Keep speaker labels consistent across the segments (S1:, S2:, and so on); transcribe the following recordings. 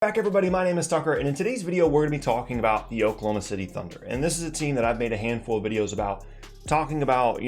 S1: Back everybody, my name is Tucker, and in today's video we're going to be talking about the Oklahoma City Thunder. And this is a team that I've made a handful of videos about, talking about,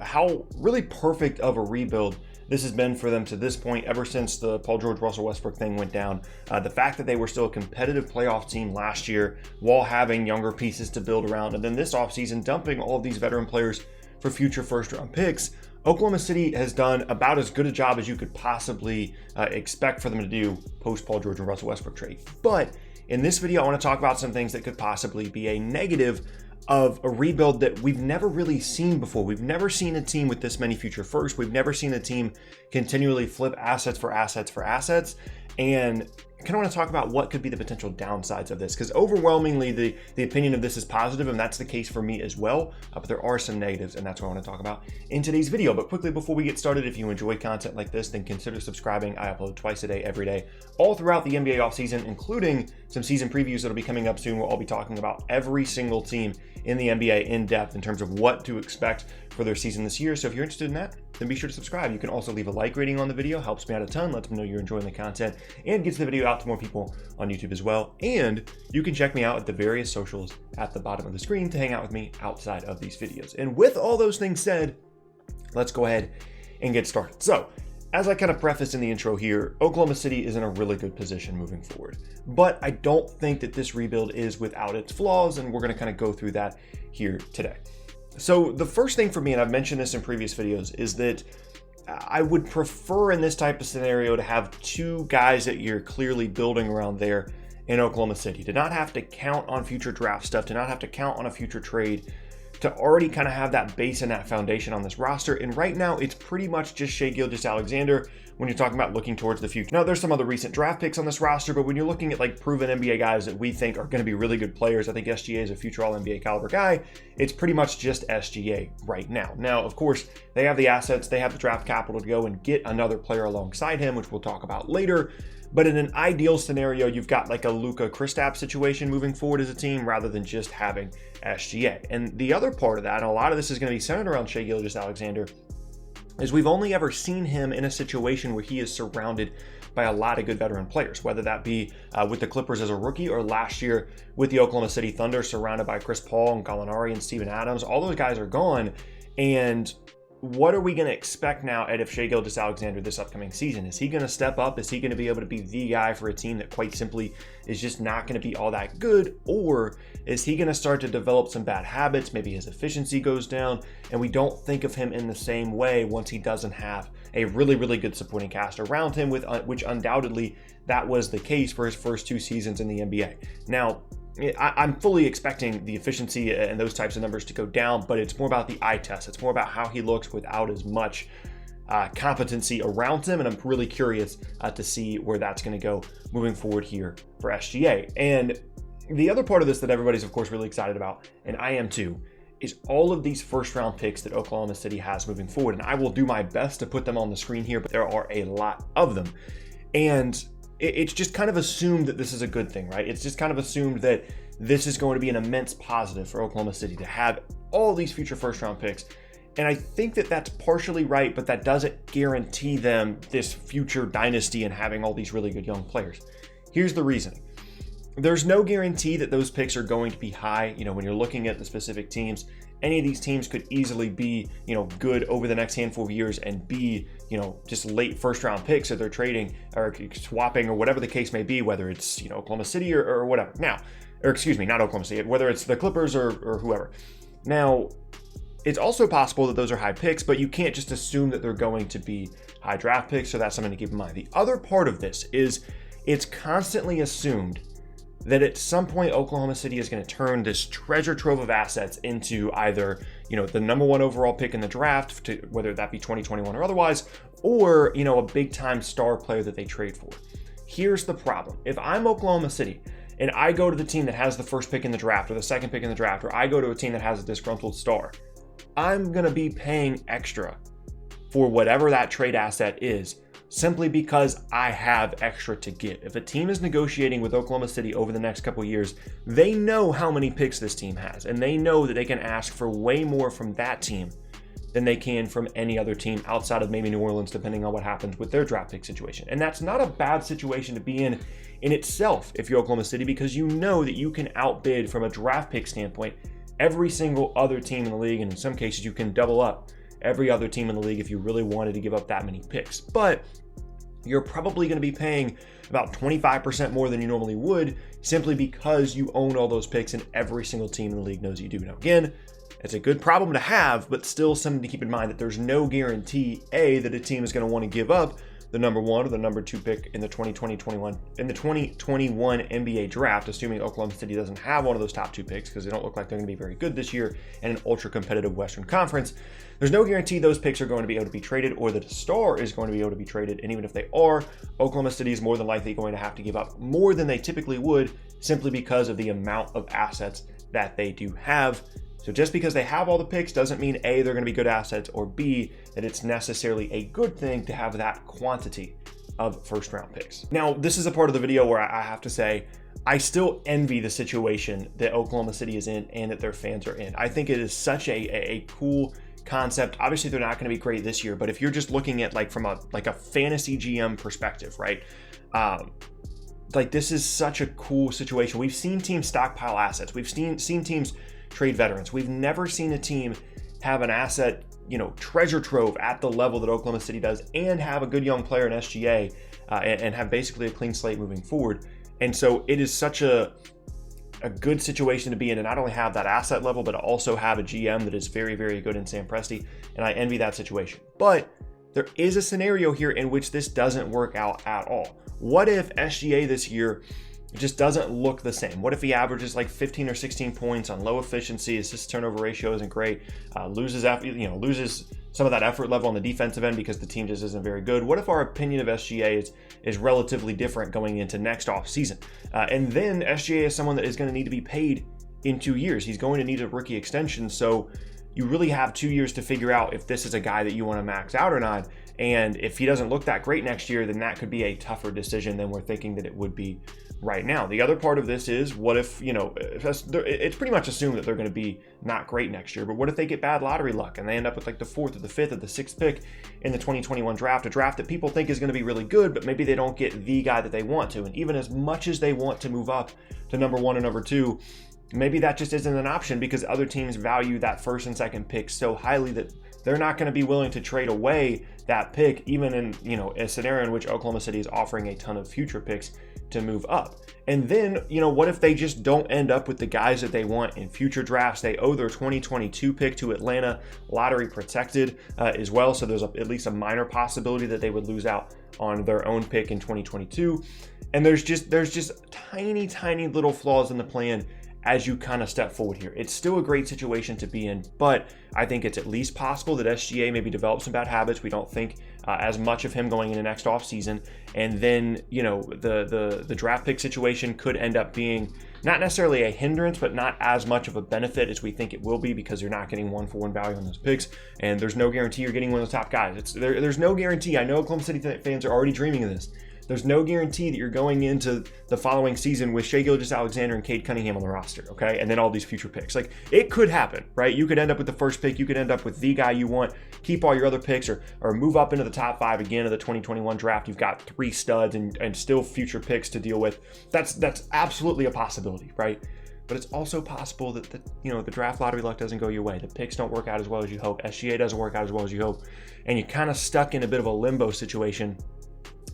S1: how really perfect of a rebuild this has been for them to this point ever since the Paul George, Russell Westbrook thing went down. The fact that they were still a competitive playoff team last year while having younger pieces to build around, and then this offseason dumping all of these veteran players for future first-round picks. Oklahoma City has done about as good a job as you could possibly expect for them to do post Paul George and Russell Westbrook trade. But in this video, I want to talk about some things that could possibly be a negative of a rebuild that we've never really seen before. We've never seen a team with this many future firsts. We've never seen a team continually flip assets for assets for assets. And I kind of want to talk about what could be the potential downsides of this, because overwhelmingly the opinion of this is positive, and that's the case for me as well. But there are some negatives, and that's what I want to talk about in today's video. But quickly, before we get started, if you enjoy content like this, then consider subscribing. I upload twice a day, every day, all throughout the NBA offseason, including some season previews that'll be coming up soon, where I'll be talking about every single team in the NBA in depth in terms of what to expect for their season this year. So if you're interested in that, then be sure to subscribe. You can also leave a like rating on the video, helps me out a ton, lets me know you're enjoying the content, and gets the video out to more people on YouTube as well. And you can check me out at the various socials at the bottom of the screen to hang out with me outside of these videos. And with all those things said, let's go ahead and get started. So, as I kind of prefaced in the intro here, Oklahoma City is in a really good position moving forward. But I don't think that this rebuild is without its flaws, and we're going to kind of go through that here today. So the first thing for me, and I've mentioned this in previous videos, is that I would prefer in this type of scenario to have two guys that you're clearly building around there in Oklahoma City, to not have to count on future draft stuff, to not have to count on a future trade, to already kind of have that base and that foundation on this roster. And right now, it's pretty much just Shai Gilgeous-Alexander when you're talking about looking towards the future. Now, there's some other recent draft picks on this roster, but when you're looking at like proven NBA guys that we think are going to be really good players, I think SGA is a future All-NBA caliber guy. It's pretty much just SGA right now. Now, of course, they have the assets, they have the draft capital to go and get another player alongside him, which we'll talk about later. But in an ideal scenario, you've got like a Luka Kristaps situation moving forward as a team rather than just having SGA. And the other part of that, and a lot of this is going to be centered around Shai Gilgeous-Alexander, is we've only ever seen him in a situation where he is surrounded by a lot of good veteran players, whether that be with the Clippers as a rookie or last year with the Oklahoma City Thunder surrounded by Chris Paul and Gallinari and Steven Adams. All those guys are gone. And what are we going to expect now out of Shai Gilgeous-Alexander this upcoming season? Is he going to step up? Is he going to be able to be the guy for a team that quite simply is just not going to be all that good? Or is he going to start to develop some bad habits? Maybe his efficiency goes down, and we don't think of him in the same way once he doesn't have a really, really good supporting cast around him, which undoubtedly that was the case for his first two seasons in the NBA. Now, I'm fully expecting the efficiency and those types of numbers to go down, but it's more about the eye test. It's more about how he looks without as much competency around him, and I'm really curious to see where that's going to go moving forward here for SGA. And the other part of this that everybody's, of course, really excited about, and I am too, is all of these first-round picks that Oklahoma City has moving forward. And I will do my best to put them on the screen here, but there are a lot of them. And it's just kind of assumed that this is a good thing, right? It's just kind of assumed that this is going to be an immense positive for Oklahoma City to have all these future first-round picks. And I think that that's partially right, but that doesn't guarantee them this future dynasty and having all these really good young players. Here's the reasoning. There's no guarantee that those picks are going to be high. When you're looking at the specific teams, any of these teams could easily be, good over the next handful of years and be, just late first round picks that they're trading or swapping or whatever the case may be, whether it's, Oklahoma City or whatever. Now, or excuse me, not Oklahoma City, whether it's the Clippers or whoever. Now, it's also possible that those are high picks, but you can't just assume that they're going to be high draft picks. So that's something to keep in mind. The other part of this is it's constantly assumed that at some point Oklahoma City is going to turn this treasure trove of assets into either, the number one overall pick in the draft, whether that be 2021 or otherwise, or, a big time star player that they trade for. Here's the problem. If I'm Oklahoma City and I go to the team that has the first pick in the draft or the second pick in the draft, or I go to a team that has a disgruntled star, I'm going to be paying extra for whatever that trade asset is, simply because I have extra to give. If a team is negotiating with Oklahoma City over the next couple of years, they know how many picks this team has, and they know that they can ask for way more from that team than they can from any other team outside of maybe New Orleans, depending on what happens with their draft pick situation. And that's not a bad situation to be in itself if you're Oklahoma City, because you know that you can outbid from a draft pick standpoint every single other team in the league, and in some cases you can double up every other team in the league if you really wanted to give up that many picks. But you're probably going to be paying about 25% more than you normally would, simply because you own all those picks and every single team in the league knows you do. Now again, it's a good problem to have, but still something to keep in mind that there's no guarantee, A, that a team is going to want to give up the number 1 or the number 2 pick in the 2021 NBA draft, assuming Oklahoma City doesn't have one of those top 2 picks, because they don't look like they're going to be very good this year in an ultra competitive Western Conference. There's no guarantee those picks are going to be able to be traded, or that a star is going to be able to be traded. And even if they are, Oklahoma City is more than likely going to have to give up more than they typically would, simply because of the amount of assets that they do have. So just because they have all the picks doesn't mean A, they're going to be good assets, or B, that it's necessarily a good thing to have that quantity of first round picks. Now, this is a part of the video where I have to say, I still envy the situation that Oklahoma City is in and that their fans are in. I think it is such a cool concept. Obviously, they're not going to be great this year, but if you're just looking at from a fantasy GM perspective, right? This is such a cool situation. We've seen teams stockpile assets. We've seen teams trade veterans. We've never seen a team have an asset, treasure trove at the level that Oklahoma City does, and have a good young player in SGA and have basically a clean slate moving forward. And so it is such a good situation to be in, and not only have that asset level, but also have a GM that is very, very good in Sam Presti. And I envy that situation. But there is a scenario here in which this doesn't work out at all. What if SGA this year just doesn't look the same? What if he averages 15 or 16 points on low efficiency, assist turnover ratio isn't great, loses some of that effort level on the defensive end because the team just isn't very good? What if our opinion of SGA is relatively different going into next offseason? And then SGA is someone that is going to need to be paid in 2 years. He's going to need a rookie extension. So you really have 2 years to figure out if this is a guy that you want to max out or not. And if he doesn't look that great next year, then that could be a tougher decision than we're thinking that it would be right now. The other part of this is, what if, it's pretty much assumed that they're going to be not great next year, but what if they get bad lottery luck and they end up with the 4th or the 5th or the 6th pick in the 2021 draft, a draft that people think is going to be really good, but maybe they don't get the guy that they want to. And even as much as they want to move up to number 1 and number 2, maybe that just isn't an option because other teams value that 1st and 2nd pick so highly that they're not going to be willing to trade away that pick, even in a scenario in which Oklahoma City is offering a ton of future picks to move up. And then, what if they just don't end up with the guys that they want in future drafts? They owe their 2022 pick to Atlanta, lottery protected as well. So there's at least a minor possibility that they would lose out on their own pick in 2022. And there's just tiny little flaws in the plan as you kind of step forward here. It's still a great situation to be in, but I think it's at least possible that SGA maybe develops some bad habits. We don't think as much of him going into next offseason. And then, the draft pick situation could end up being not necessarily a hindrance, but not as much of a benefit as we think it will be, because you're not getting 1-for-1 value on those picks. And there's no guarantee you're getting one of the top guys. There's no guarantee. I know Oklahoma City fans are already dreaming of this. There's no guarantee that you're going into the following season with Shai, Gilgeous-Alexander, and Cade, Cunningham on the roster, okay? And then all these future picks. It could happen, right? You could end up with the first pick. You could end up with the guy you want, keep all your other picks, or move up into the top 5 again of the 2021 draft. You've got 3 studs and still future picks to deal with. That's absolutely a possibility, right? But it's also possible that the draft lottery luck doesn't go your way. The picks don't work out as well as you hope. SGA doesn't work out as well as you hope. And you're kind of stuck in a bit of a limbo situation.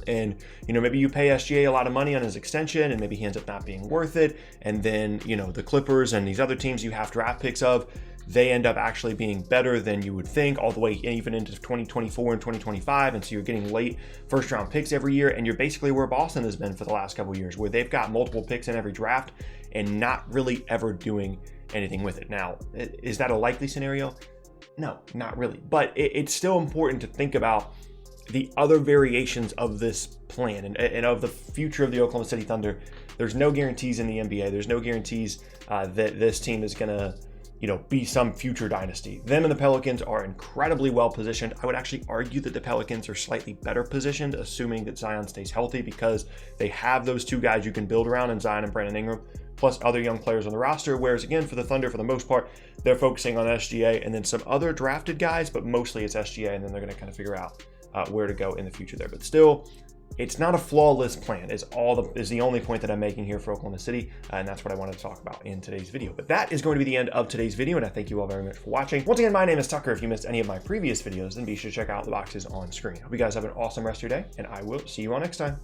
S1: And, maybe you pay SGA a lot of money on his extension, and maybe he ends up not being worth it. And then, the Clippers and these other teams you have draft picks of, they end up actually being better than you would think, all the way even into 2024 and 2025. And so you're getting late first round picks every year. And you're basically where Boston has been for the last couple of years, where they've got multiple picks in every draft and not really ever doing anything with it. Now, is that a likely scenario? No, not really. But it's still important to think about the other variations of this plan and of the future of the Oklahoma City Thunder. There's no guarantees in the NBA. There's no guarantees that this team is going to be some future dynasty. Them and the Pelicans are incredibly well positioned. I would actually argue that the Pelicans are slightly better positioned, assuming that Zion stays healthy, because they have those two guys you can build around in Zion and Brandon Ingram, plus other young players on the roster. Whereas again, for the Thunder, for the most part, they're focusing on SGA and then some other drafted guys, but mostly it's SGA, and then they're going to kind of figure out where to go in the future there. But still, it's not a flawless plan is the only point that I'm making here for Oklahoma City, and that's what I wanted to talk about in today's video. But that is going to be the end of today's video, and I thank you all very much for watching. Once again, my name is Tucker. If you missed any of my previous videos, then be sure to check out the boxes on screen. Hope you guys have an awesome rest of your day, and I will see you all next time.